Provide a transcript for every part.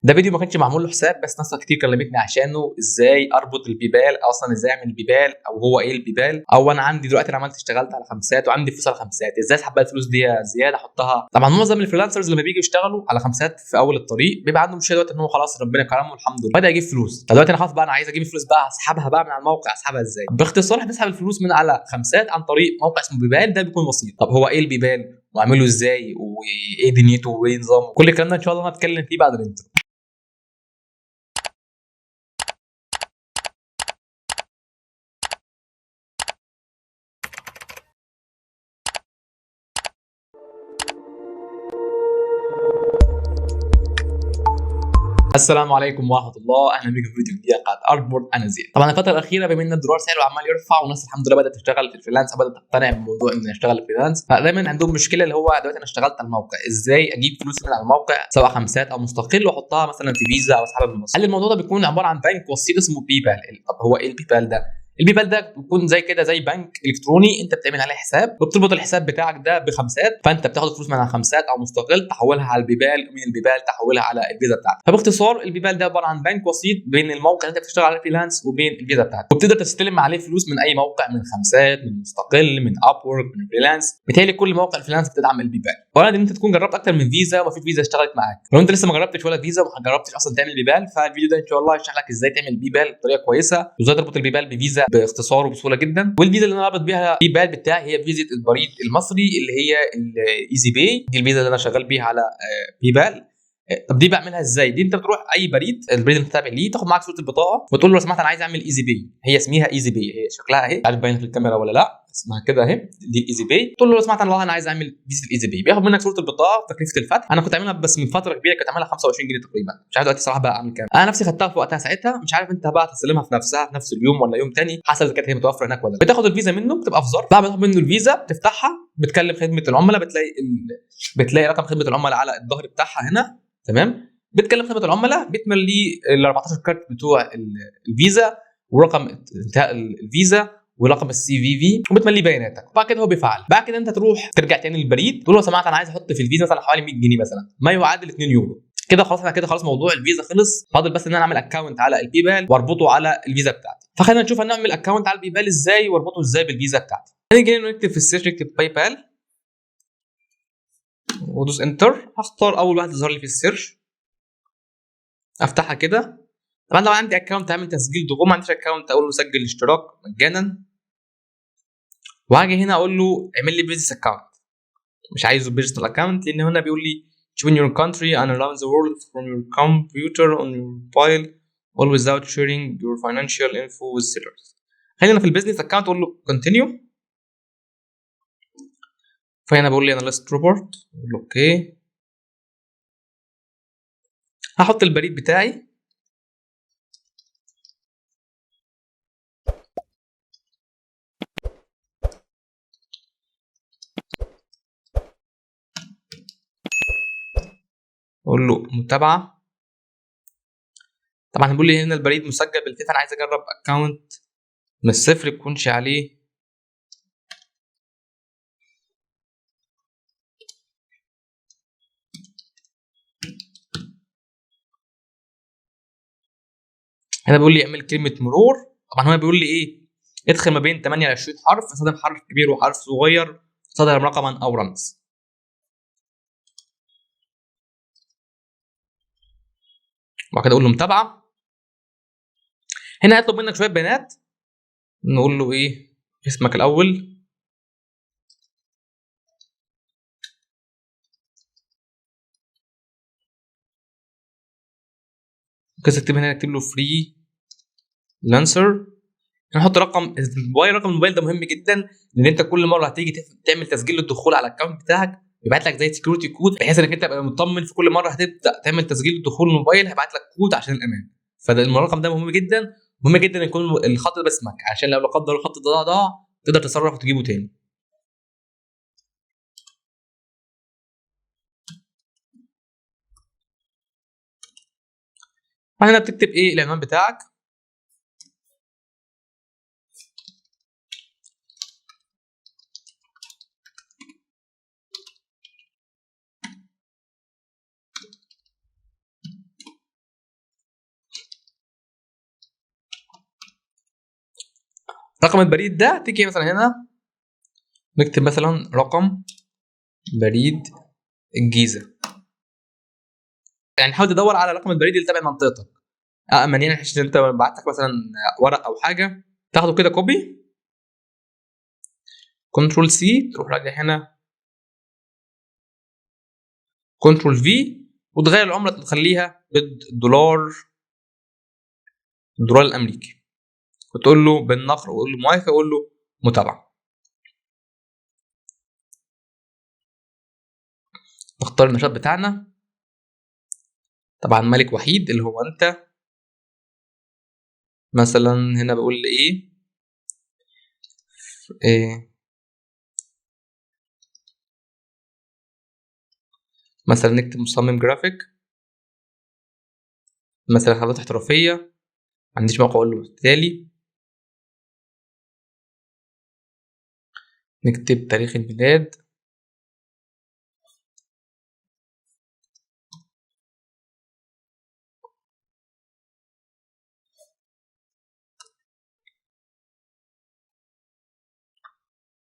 ده فيديو ما كانش معمول له حساب، بس ناس كتير كلمتني عشانه، ازاي اربط البيبال، اصلا ازاي اعمل البيبال، او هو ايه البيبال، او انا عندي دلوقتي انا اشتغلت على خمسات وعندي فلوس على خمسات، ازاي اسحب بقى الفلوس دي زياده احطها. طبعا معظم الفريلانسرز لما بييجوا يشتغلوا على خمسات في اول الطريق بيبقى عندهم مشكله دلوقتي ان هو خلاص ربنا كرمه الحمد لله بدا يجيب فلوس. فدلوقتي انا خلاص بقى انا عايز اجيب الفلوس بقى، اسحبها بقى من على الموقع. اسحبها ازاي؟ باختصار بسحب الفلوس من على خمسات عن طريق موقع اسمه بيبال. ده بيكون بسيط. طب هو ايه البيبال واعمله ازاي وايه دنيته وايه نظامه؟ كل الكلام ده ان شاء الله هنتكلم فيه بعد الانترو. السلام عليكم ورحمه الله، اهلا بكم في فيديو جديد قناه ارتبورد. انا زياد. طبعا الفتره الاخيره بما ان الدولار سعره عمال يرفع والناس الحمد لله بدات تشتغل في الفريلانس، بدات تقتنع بموضوع ان اشتغل فريلانس، فدايما عندهم مشكله اللي هو دلوقتي انا اشتغلت على الموقع، ازاي اجيب فلوس من على الموقع سواء خمسات او مستقل واحطها مثلا في فيزا او اسحبها من مصر. هل الموضوع ده بيكون عباره عن بنك وسيط اسمه بيبال؟ طب هو ايه البيبال ده؟ البيبال ده بيكون زي كده زي بنك الكتروني، انت بتعمل عليه حساب وبتربط الحساب بتاعك ده بخمسات، فانت بتاخد فلوس من على خمسات او مستقل تحولها على البيبال، ومن البيبال تحولها على الفيزا بتاعتك. فباختصار البيبال ده عباره عن بنك وسيط بين الموقع اللي انت بتشتغل عليه فريلانس وبين الفيزا بتاعتك، وبتقدر تستلم عليه فلوس من اي موقع، من خمسات، من مستقل، من ابورك، من فريلانس. بالتالي كل مواقع الفريلانس بتدعم البيبال. وارد ان انت تكون جربت اكتر من فيزا وما في فيزا اشتغلت معاك. لو انت لسه ما جربتش ولا فيزا وما جربتش اصلا تعمل بيبال، فالفيديو ده ان شاء الله هيشرح لك ازاي تعمل بيبال بطريقه كويسه، وازاي تربط البيبال بفيزا باختصار وبسهوله جدا. والفيزا اللي انا رابط بيها بيبال بتاعي هي فيزا البريد المصري اللي هي الايزي باي. دي الفيزا اللي انا شغال بيها على بيبال. طب دي بعملها ازاي؟ دي انت بتروح اي بريد، البريد اللي انت تابع ليه، تاخد معاك صوره البطاقه وتقول له لو سمحت انا عايز اعمل ايزي باي. هي اسمها ايزي باي، هي شكلها اهي، عارف باينه في الكاميرا ولا لا؟ اسمها كده اهي، دي الايزي باي. تقول له لو سمحت انا عايز اعمل فيزا الايزي باي، بياخد منك صوره البطاقه وتكلفه الفتح. انا كنت عاملها بس من فتره كبيره، كنت عاملها 25 جنيه تقريبا، مش عارف دلوقتي صراحه بقى اعمل كام. انا نفسي خدتها في وقتها ساعتها، مش عارف انت بقى تستلمها في نفسها في نفس اليوم ولا يوم تاني، حسب اذا كانت هي متوفره هناك ولا لا. بتاخد الفيزا منه، بتبقى في ظرف. بعد ما تاخد منه الفيزا بتفتحها، بتكلم خدمه العملاء، بتلاقي رقم خدمه العملاء على الظهر بتاعها هنا، تمام. بتكلم خدمه العملاء، بتملي ال 14 كارت بتوع الفيزا ورقم انتهاء الفيزا ورقم السي في في، وبتملي بياناتك. وبعد كده هو بيفعل. بعد كده انت تروح ترجع تاني للبريد، تقول له لو سمحت انا عايز احط في الفيزا مثلا حوالي 100 جنيه مثلا، ما يعادل 2 يورو. كده خلاص، انا كده خلاص موضوع الفيزا خلص. فاضل بس ان انا اعمل اكونت على البيبال واربطه على الفيزا بتاعتي. فخلينا نشوف هنعمل اكونت على البيبال ازاي واربطه ازاي بالفيزا بتاعتي. هنيجي نكتب في السيرش، نكتب باي بال ودوس انتر. هختار اول واحد يظهر لي في السيرش، افتحها كده. طبعا لو عندي اكونت هعمل تسجيل دخول، ما عنديش اكونت اقول له سجل اشتراك مجانا. وهاجي هنا اقول له اعمل لي بيزنس اكونت. مش عايزه بيرسونال اكونت لان هنا بيقول لي join your country and around the world from your computer on your mobile all without sharing your financial info with sellers. خلينا في البيزنس اكونت اقول له continue. فهنا بقول لي انا list report، اقول له اوكي. هحط البريد بتاعي، اقول له متابعه. طبعا بيقول لي هنا البريد مسجل بالفيفا، انا عايز اجرب اكونت من الصفر يكونش عليه. هنا بيقول لي اعمل كلمه مرور. طبعا هو بيقول لي ايه؟ ادخل ما بين 8 ل 20 حرف، استخدم حرف كبير وحرف صغير، استخدم رقما او رمز. وبعد كده اقول له متابعه. هنا هيطلب منك شويه بيانات، نقول له ايه؟ اسمك الاول، كده اكتب هنا، اكتب له فري لانسر. نحط رقم الموبايل. رقم الموبايل ده مهم جدا، لان انت كل مره هتيجي تعمل تسجيل للدخول على الاكونت بتاعك يبعت لك زي سكيورتي كود، بحيث انك انت تبقى مطمن في كل مره هتبدا تعمل تسجيل للدخول الموبايل هيبعت لك كود عشان الامان. فده الرقم ده مهم جدا، مهم جدا يكون الخط ده باسمك، عشان لو لا قدر الله الخط ده ضاع تقدر تتصرف وتجيبه تاني. فهنا بتكتب ايه؟ العنوان بتاعك، رقم البريد ده تيجي مثلا هنا نكتب مثلا رقم بريد الجيزه، يعني حاول تدور على رقم البريد اللي تابع منطقتك امن، يعني عشان انت بعت لك مثلا ورق او حاجه تاخده كده كوبي، كنترول سي، تروح راجع هنا كنترول في، وتغير العمله تخليها الدولار الامريكي، وتقول له بالنقر، وقول له موافق، وقول له متابعه. نختار النشاط بتاعنا، طبعا ملك وحيد اللي هو انت، مثلا هنا بقول ايه مثلا نكتب مصمم جرافيك، مثلا خطوات احترافيه، ما عنديش موقع اقول له بالتالي، نكتب تاريخ الميلاد،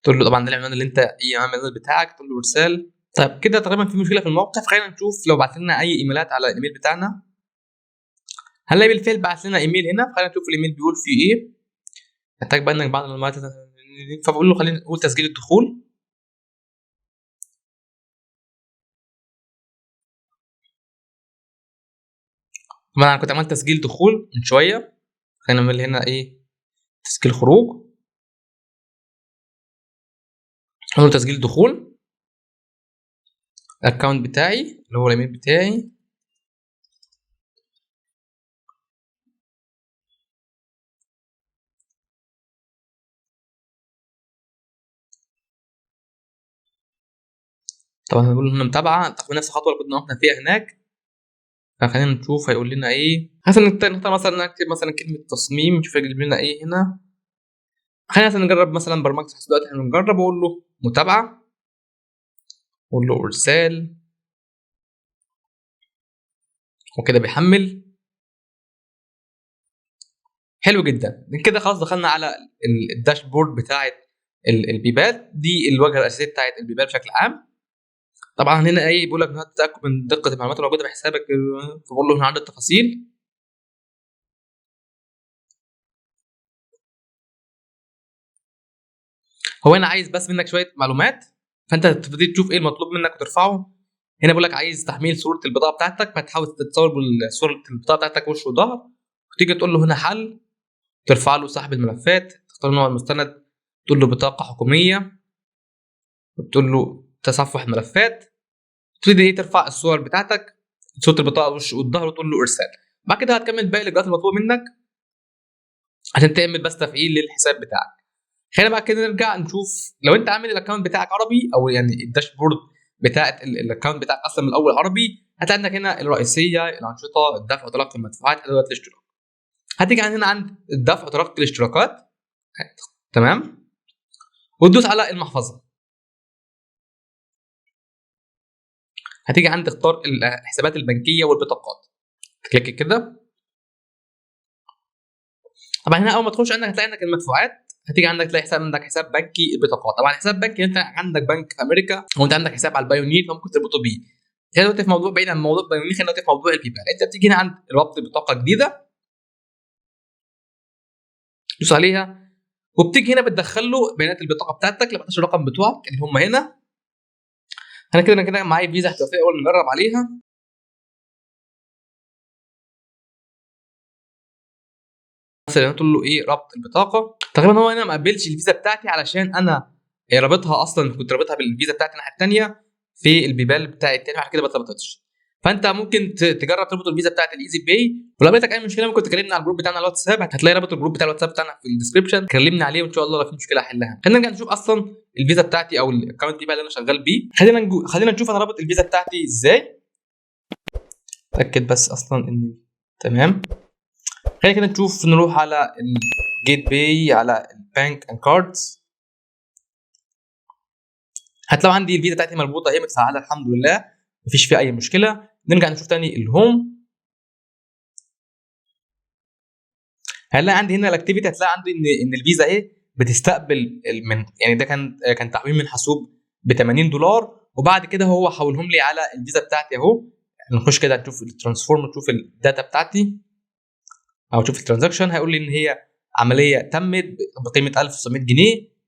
تقول له طبعا ده العنوان اللي انت ايه عنوان البيانات بتاعك، تقول له ارسال. طيب كده تقريبا في مشكله في الموقع، فخلينا نشوف لو بعت لنا اي ايميلات على الايميل بتاعنا. هنلاقي بالفعل بعت لنا ايميل هنا، خلينا نشوف الايميل بيقول فيه ايه. محتاج بقى انك بعض المعلومات، فبقول له خلينا نقول تسجيل الدخول. طبعا انا كنت عملت تسجيل دخول من شويه، خلينا نعمل هنا ايه تسجيل خروج، نقول تسجيل دخول، الاكونت بتاعي اللي هو الايميل بتاعي، طبعا هنقول هنا متابعه، تقريبا نفس الخطوه اللي كنا وقفنا فيها هناك. فخلينا نشوف هيقول لنا ايه. مثلا نختار مثلا نكتب مثلا كلمه تصميم، نشوف هيجيب لنا ايه هنا. خلينا مثلا نجرب مثلا برمجه حاسبات، احنا بنجرب، واقول له متابعه، اقول له ارسال، وكده بيحمل. حلو جدا كده، خلاص دخلنا على الداشبورد بتاعه البيبال دي، الواجهه الاساسيه بتاعه البيبال بشكل عام. طبعا هنا ايه بيقول لك تاكد من دقه المعلومات الموجوده في حسابك، فبقول له هنا عدد التفاصيل. هو هنا عايز بس منك شويه معلومات، فانت تبتدي تشوف ايه المطلوب منك وترفعه. هنا بيقول لك عايز تحميل صوره البطاقه بتاعتك، فتحاول تصور بصوره البطاقه بتاعتك وش وظهر، وتيجي تقول له هنا حل، ترفع له سحب الملفات، تختار نوع المستند، تقول له بطاقه حكوميه، وتقول له تصفح الملفات، تبتدي ايه ترفع الصور بتاعتك، صوره البطاقه وش والظهر، وتقول له ارسال. بعد كده هتكمل باقي الاجراءات المطلوبه منك عشان تعمل بس تفعيل للحساب بتاعك. خلينا بقى كده نرجع نشوف، لو انت عامل الاكونت بتاعك عربي، او يعني الداشبورد بتاعت الاكونت بتاعك اصلا من الاول عربي، هتلاقي عندك هنا الرئيسيه، الانشطه، الدفع وتلقي المدفوعات، ادوات الاشتراك. هتيجي هنا عند الدفع وتلقي الاشتراكات، تمام، وتدوس على المحفظه. هتيجي عند اختار الحسابات البنكيه والبطاقات، تكليك كده. طبعا هنا اول ما تخش عندك هتلاقي عندك المدفوعات، هتيجي عندك تلاقي حساب، عندك حساب بنكي البطاقات. طبعا حساب بنكي انت عندك بنك امريكا، وانت عندك حساب على البايونير، فممكن تربطه بيه. خلينا دلوقتي في موضوع بعيد عن موضوع البايونير، خلينا دلوقتي في موضوع البيبال. انت بتيجي هنا عند ربط بطاقه جديده، تدوس عليها، وبتيجي هنا بتدخل له بيانات البطاقه بتاعتك، ال 14 رقم بتوعك اللي هم هنا. انا كده معايا فيزا احتياطيه، اول نجرب عليها. مثلا تقول له ايه ربط البطاقه، تقريبا هو هنا ما قبلش الفيزا بتاعتي علشان انا رابطها اصلا، كنت رابطها بالفيزا بتاعتي الناحيه الثانيه في البيبال بتاعي التاني، عشان كده ما اتربطتش. فانت ممكن تجرب تربط الفيزا بتاعت الايزي باي، ولو قابلتك اي مشكله ممكن تكلمنا على الجروب بتاعنا على الواتساب، هتلاقي رابط الجروب بتاع الواتساب بتاعنا في الديسكربشن، كلمنا عليه وان شاء الله لو في مشكله هحلها. خلينا نرجع نشوف اصلا الفيزا بتاعتي او الاكونت دي بقى اللي انا شغال بيه. خلينا نشوف انا رابط الفيزا بتاعتي ازاي. اتاكد بس اصلا ان تمام. خلينا كده نشوف، نروح على الجيت باي، على البانك اند كاردز، هتلاقوا عندي الفيزا بتاعتي مربوطه هي متفعله الحمد لله، مفيش فيها اي مشكله. نرجع نشوف تاني الهوم. هنلاقي عندي هنا الاكتيفيتي، هتلاقي عندي ان الفيزا ايه بتستقبل من، يعني ده كان تحويل من حاسوب ب $80، وبعد كده هو حولهم لي على الفيزا بتاعتي اهو. نخش كده نشوف الترانسفورم، نشوف الداتا بتاعتي او نشوف الترانزاكشن، هيقول لي ان هي عمليه تمت بقيمه 1900 جنيه.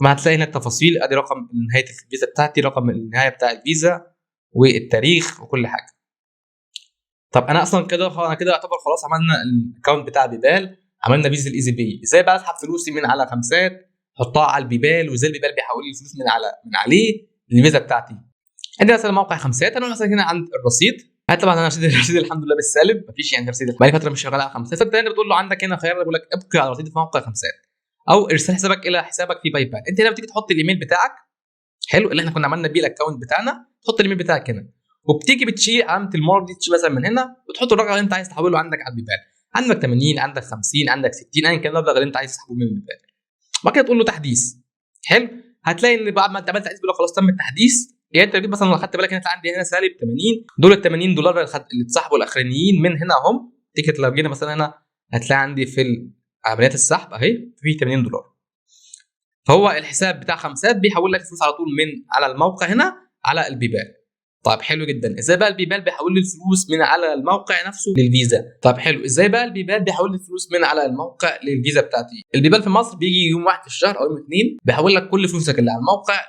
ما هتلاقي هنا التفاصيل، ادي رقم نهايه الفيزا بتاعتي، رقم النهايه بتاع الفيزا والتاريخ وكل حاجه. طب انا اصلا كده انا كده يعتبر خلاص عملنا الاكونت بتاع بيبال، عملنا فيزا الايزي بي. ازاي بقى اسحب فلوسي من على خمسات احطها على البيبال، وازاي البيبال بيحول لي الفلوس من عليه للفيزا بتاعتي؟ عندي مثلا موقع خمسات، انا مثلا هنا عند الرصيد، طبعا انا الرصيد الحمد لله بالسالب، مفيش يعني رصيد، بقالي فتره مش شغال على خمسات. فانت بتقول له عندك هنا خيار بيقول لك ابقي على رصيد في موقع خمسات، او ارسل حسابك الى حسابك في باي بال. انت هنا بتيجي تحط الايميل بتاعك، حلو، اللي احنا كنا عملنا بيه الاكونت بتاعنا، تحط الايميل بتاعك هنا، وبتيجي بتشيل علامه المارك دي، تشيل مثلا من هنا وتحط الرقم اللي انت عايز تحوله عندك على البيبال. عندك 80، عندك 50، عندك 60، ايا كان المبلغ اللي انت عايز تسحبه من البيبال. بعد كده تقول له تحديث، حلو. هتلاقي ان بعد ما انت عملت تحديث بيقول لك خلاص تم التحديث. يعني انت جيت مثلا لو خدت بالك هنا عندي هنا سالب 80، دول ال $80 اللي اتسحبوا الاخرانيين من هنا اهم. تيجي لو جينا مثلا هنا هتلاقي عندي في عمليات السحب اهي في $80. فهو الحساب بتاع خمسات بيحول لك الفلوس على طول من على الموقع هنا على البيبال. طيب حلو جدا. ازاي بقى البيبال بيحول لي الفلوس من على الموقع نفسه للفيزا؟ طيب حلو، ازاي بقى البيبال بيحول لي الفلوس من على الموقع للفيزا بتاعتي؟ البيبال في مصر بيجي يوم واحد في الشهر او يوم اثنين، بيحول لك كل فلوسك اللي على الموقع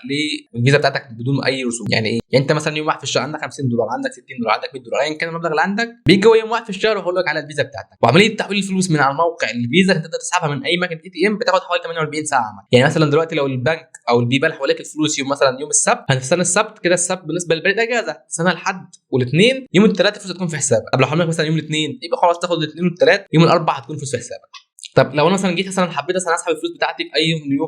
للفيزا بتاعتك بدون اي رسوم. يعني ايه؟ يعني انت مثلا يوم واحد في الشهر عندك $50، عندك $60، عندك $100، ايا كان المبلغ اللي عندك، بيجي هو يوم واحد في الشهر ويحول لك على الفيزا بتاعتك. وعمليه تحويل الفلوس من على الموقع للفيزا انت تقدر تسحبها من اي مكنه ATM، بتاخد حوالي 48 ساعه عمل. يعني مثلا دلوقتي لو البنك او البيبال حوالك الفلوس يوم مثلا يوم السبت، هتستنى السبت كده، السبت بالنسبه للبلد اجازه، تستنى لحد والاثنين، يوم الثلاث الفلوس هتكون في حسابك. طب لو حملك مثلا يوم الاثنين، يبقى خلاص تاخد الاثنين والثلاث، يوم الاربعاء هتكون فلوس في حسابك. طب لو انا مثلا جيت مثلا حبيت مثلا اسحب الفلوس بتاعتي في اي يوم من اليوم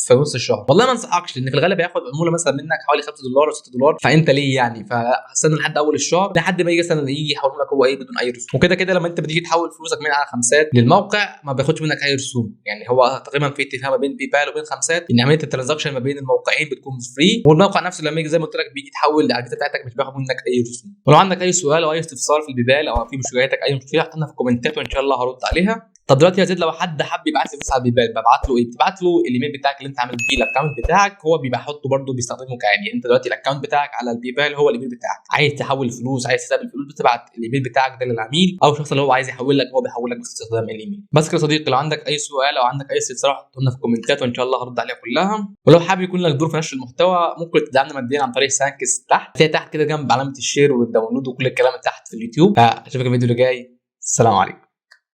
في نص الشهر، والله ما انصحكش، لان في الغالب هياخد عموله مثلا منك حوالي $5 او $6، فانت ليه يعني؟ فهستنى لحد اول الشهر لحد ما يجي مثلا يجي يحول لك هو ايه بدون اي رسوم. وكده كده لما انت بتيجي تحول فلوسك من على خمسات للموقع ما بياخدش منك اي رسوم. يعني هو تقريبا في اتفاق ما بين بيبال وبين خمسات ان عمليه الترانزاكشن ما بين الموقعين بتكون فري، والموقع نفسه لما يجي زي ما قلت لك بيجي تحول على الفيزا بتاعتك مش بياخد منك اي رسوم. ولو عندك اي سؤال او اي استفسار في البيبال او في مشكلتك اي مشكله، احطها في الكومنتات وان شاء الله هرد عليها. طب دلوقتي يا زيد لو حد حب يبعت لي فلوس على البيبال، ببعت له ايه؟ بتبعت له الايميل بتاعك اللي انت عامل بيه الاكونت بتاعك، هو بيبقى حاطه برده بيستخدمه كعادي. يعني انت دلوقتي الاكونت بتاعك على البيبال هو الايميل بتاعك، عايز تحول فلوس، عايز تستقبل فلوس، بتبعت الايميل بتاعك ده للعميل او الشخص اللي هو عايز يحول لك، هو بيحول لك باستخدام الايميل. بس كده يا صديقي، لو عندك اي سؤال او عندك اي استفسار حطه لنا في الكومنتات وان شاء الله هرد عليها كلها. ولو حابب يكون لك دور في نشر المحتوى، ممكن تدعمنا ماديا عن طريق سانكس تحت، هتلاقي تحت كده جنب علامه الشير والداونلود وكل الكلام تحت في اليوتيوب. فاشوفك الفيديو اللي جاي. السلام عليكم.